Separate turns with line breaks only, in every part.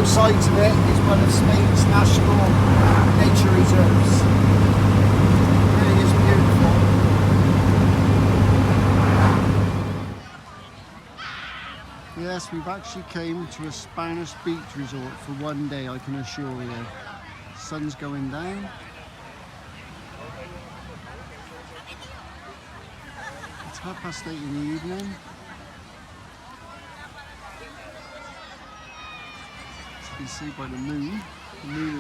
sides of it is one of Spain's national nature reserves. It really is beautiful. Yes, we've actually came to a Spanish beach resort for one day, I can assure you. Sun's going down. It's 8:30 in the evening. As you can see by the moon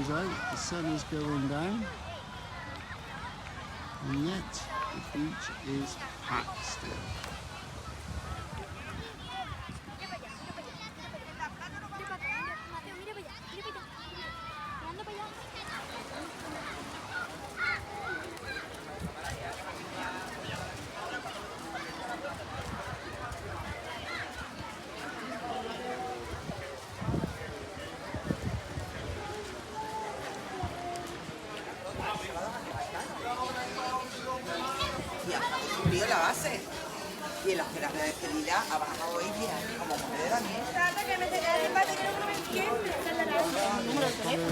is out, the sun is going down, and yet the beach is packed still.
Subió la base y el hospedar de despedida ha bajado ella como moneda también. Trata que me tenga el empate que no me entiende. El número de teléfono.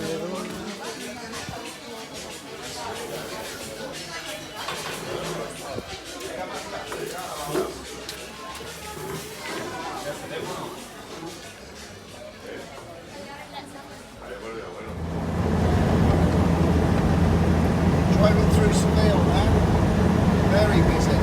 Driving through Seville now. Very busy.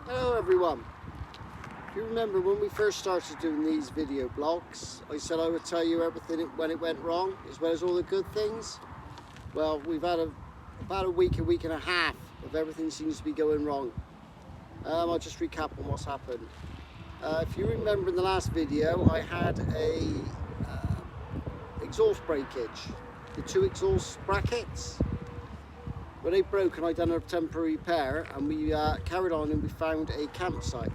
Hello everyone. If you remember when we first started doing these video blogs, I said I would tell you everything when it went wrong, as well as all the good things. Well, we've had about a week and a half of everything seems to be going wrong. I'll just recap on what's happened. If you remember in the last video, I had a exhaust breakage. The two exhaust brackets, well, they broke and I done a temporary repair, and we carried on and we found a campsite.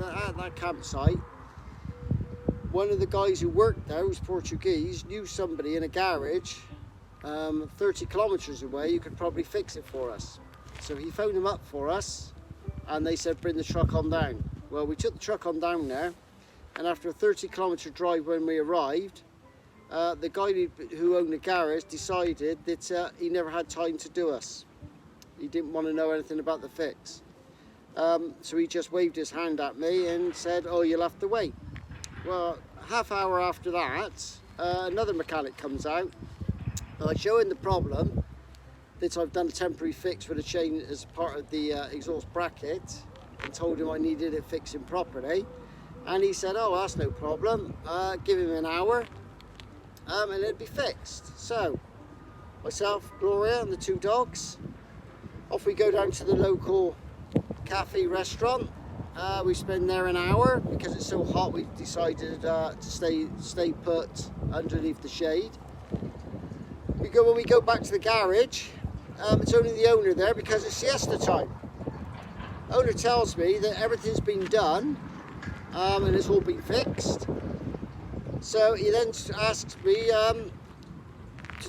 At that campsite, one of the guys who worked there, who's Portuguese, knew somebody in a garage 30 kilometers away who could probably fix it for us. So he phoned them up for us and they said bring the truck on down. Well, we took the truck on down there, and after a 30-kilometer drive when we arrived, the guy who owned the garage decided that he never had time to do us. He didn't want to know anything about the fix. So he just waved his hand at me and said, oh, you'll have to wait. Well, half hour after that, another mechanic comes out. I show him the problem, that I've done a temporary fix for the chain as part of the exhaust bracket, and told him I needed it fixing properly. And he said, oh, that's no problem. Give him an hour. And it'd be fixed. So myself, Gloria, and the two dogs, off we go down to the local cafe restaurant. We spend there an hour because it's so hot. We decided to stay put underneath the shade. When we go back to the garage, it's only the owner there because it's siesta time. Owner tells me that everything's been done and it's all been fixed. So he then asked me to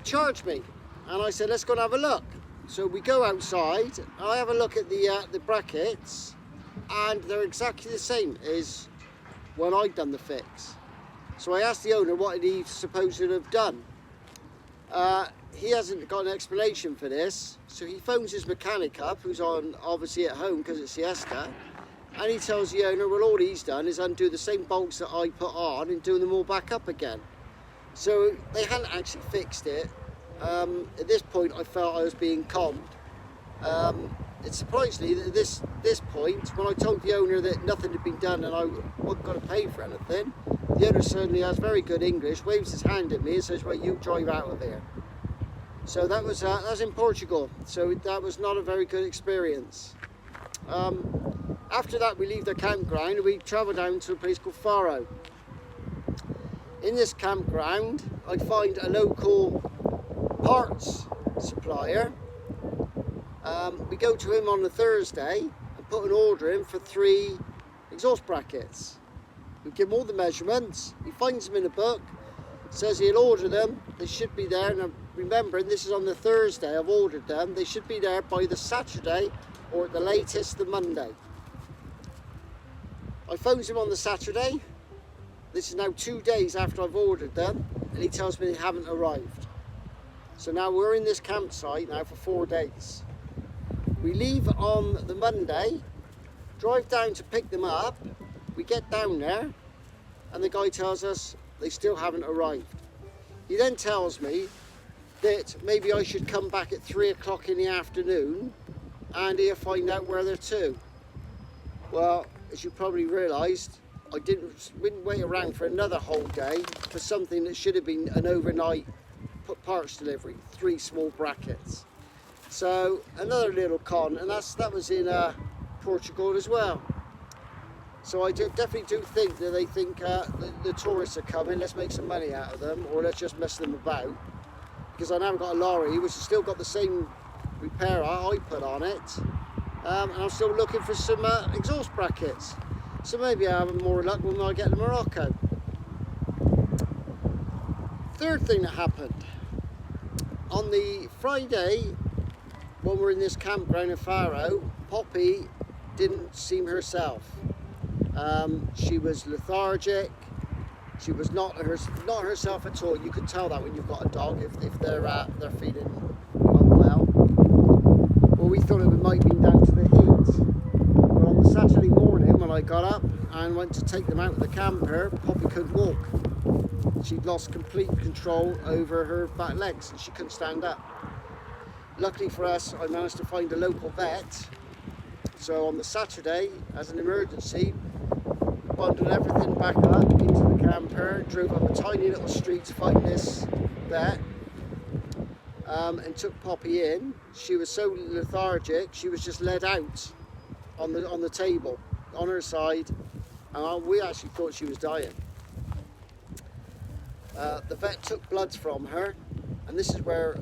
charge me, and I said, let's go and have a look. So we go outside, I have a look at the brackets, and they're exactly the same as when I'd done the fix. So I asked the owner what he supposed to have done. He hasn't got an explanation for this, so he phones his mechanic up, who's obviously at home because it's siesta. And he tells the owner, well, all he's done is undo the same bolts that I put on and doing them all back up again. So they hadn't actually fixed it. At this point, I felt I was being conned. It surprised me that at this point, when I told the owner that nothing had been done and I wasn't going to pay for anything, the owner certainly has very good English, waves his hand at me and says, well, you drive out of here. So that was in Portugal, so that was not a very good experience. After that, we leave the campground and we travel down to a place called Faro. In this campground, I find a local parts supplier We go to him on the Thursday and put an order in for 3 exhaust brackets. We give him all the measurements, he finds them in a book, says he'll order them, they should be there. Now remembering this is on the Thursday I've ordered them, they should be there by the Saturday or at the latest the Monday. I phoned him on the Saturday, this is now 2 days after I've ordered them, and he tells me they haven't arrived. So now we're in this campsite now for 4 days. We leave on the Monday, drive down to pick them up, we get down there and the guy tells us they still haven't arrived. He then tells me that maybe I should come back at 3 o'clock in the afternoon and he'll find out where they're to. Well, as you probably realised, I didn't wait around for another whole day for something that should have been an overnight parts delivery, 3 small brackets. So another little con, and that was in Portugal as well. So I definitely do think that they think the tourists are coming, let's make some money out of them, or let's just mess them about. Because I now got a lorry which has still got the same repair I put on it, and I'm still looking for some exhaust brackets. So maybe I'll have more luck when I get to Morocco. Third thing that happened, on the Friday when we're in this campground in Faro, Poppy didn't seem herself. She was lethargic, she was not herself at all. You could tell that when you've got a dog, if they're feeling unwell. Well, we thought it might be down to the heat. But on the Saturday morning when I got up and went to take them out of the camper, Poppy couldn't walk. She'd lost complete control over her back legs and she couldn't stand up. Luckily for us, I managed to find a local vet. So on the Saturday, as an emergency, bundled everything back up into the camper, drove up a tiny little street to find this vet, and took Poppy in. She was so lethargic, she was just led out on the table, on her side, and we actually thought she was dying. The vet took bloods from her, and this is where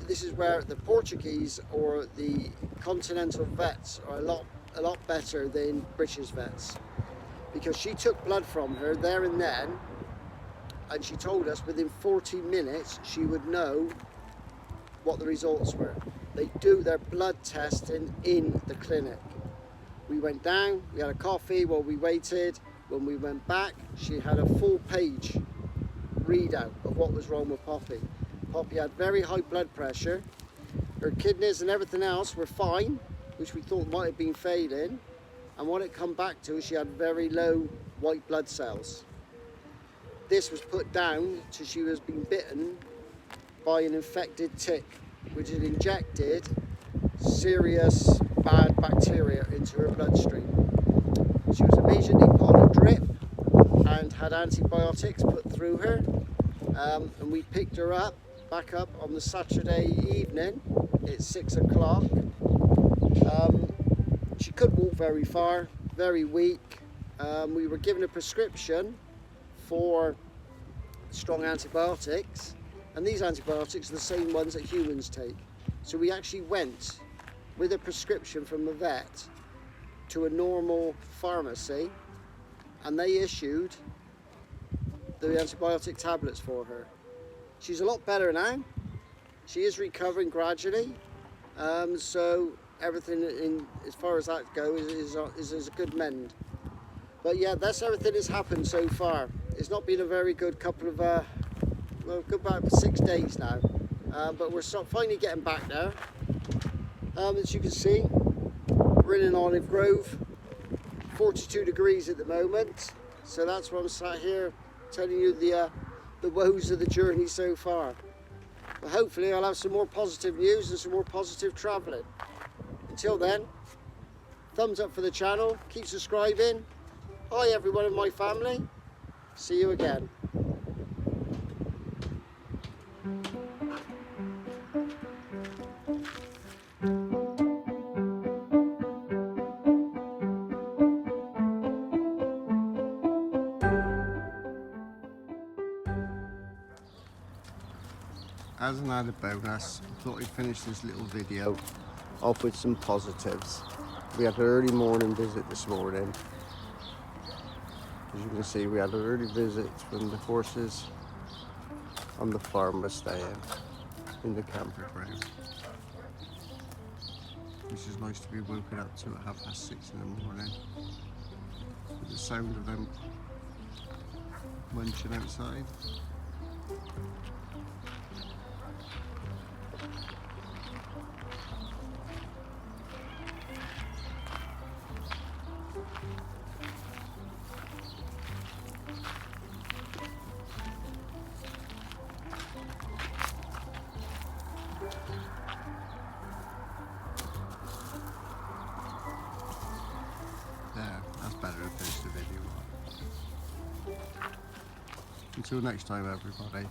the Portuguese or the continental vets are a lot better than British vets, because she took blood from her there and then, and she told us within 40 minutes she would know what the results were. They do their blood testing in the clinic. We went down, we had a coffee while we waited. When we went back, she had a full page readout of what was wrong with Poppy. Poppy had very high blood pressure. Her kidneys and everything else were fine, which we thought might have been failing. And what it come back to is she had very low white blood cells. This was put down to she was being bitten by an infected tick, which had injected serious bad bacteria into her bloodstream. She was immediately put on a drip and had antibiotics put through her, and we picked her up back up on the Saturday evening at 6 o'clock. She couldn't walk very far, very weak. We were given a prescription for strong antibiotics, and these antibiotics are the same ones that humans take. So we actually went with a prescription from a vet to a normal pharmacy, and they issued the antibiotic tablets for her. She's a lot better now. She is recovering gradually, so everything as far as that goes is a good mend. But yeah, that's everything that's happened so far. It's not been a very good couple of about 6 days now, but we're finally getting back there. As you can see, we're in an olive grove, 42 degrees at the moment, so that's why I'm sat here telling you the woes of the journey so far. But hopefully I'll have some more positive news and some more positive travelling. Until then, thumbs up for the channel, keep subscribing. Hi everyone in my family, see you again. As an added bonus, I thought I'd finish this little video off with some positives. We had an early morning visit this morning. As you can see, we had an early visit from the horses on the farm we're staying in the camper ground. Which is nice to be woken up to at 6:30 in the morning with the sound of them munching outside. There, that's better than post the video on. Until next time, everybody.